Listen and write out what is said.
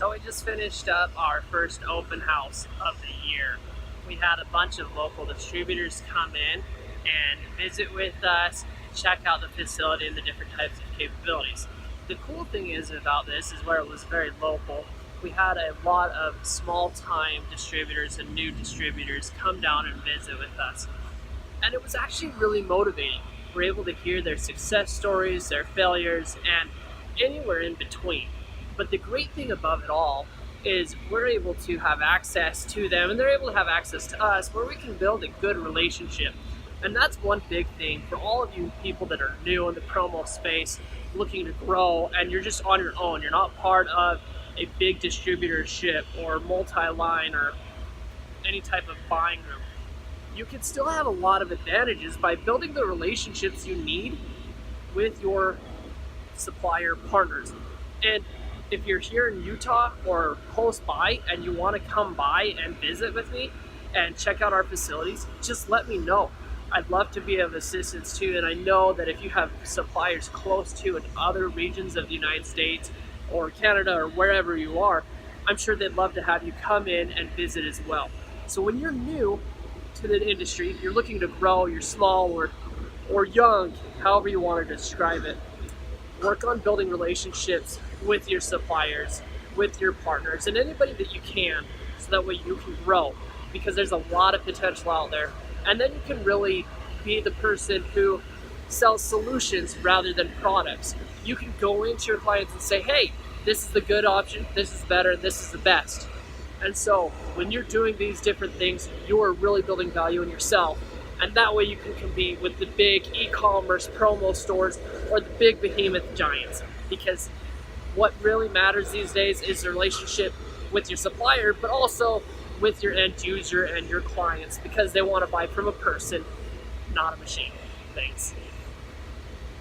So we just finished up our first open house of the year. We had a bunch of local distributors come in and visit with us, check out the facility and the different types of capabilities. The cool thing is about this is where it was very local. We had a lot of small-time distributors and new distributors come down and visit with us. And it was actually really motivating. We're able to hear their success stories, their failures, and anywhere in between. But the great thing above it all is we're able to have access to them and they're able to have access to us where we can build a good relationship. And that's one big thing for all of you people that are new in the promo space, looking to grow, and you're just on your own. You're not part of a big distributorship or multi-line or any type of buying group. You can still have a lot of advantages by building the relationships you need with your supplier partners. And if you're here in Utah or close by and you want to come by and visit with me and check out our facilities, just let me know. I'd love to be of assistance too, and I know that if you have suppliers close to in other regions of the United States or Canada or wherever you are, I'm sure they'd love to have you come in and visit as well. So when you're new to the industry, you're looking to grow, you're small or young, however you want to describe it, work on building relationships with your suppliers, with your partners, and anybody that you can, so that way you can grow, because there's a lot of potential out there. And then you can really be the person who sells solutions rather than products. You can go into your clients and say, hey, this is the good option, this is better, this is the best. And so when you're doing these different things, you're really building value in yourself. And that way you can compete with the big e-commerce promo stores or the big behemoth giants. Because what really matters these days is the relationship with your supplier, but also with your end user and your clients, because they want to buy from a person, not a machine. Thanks.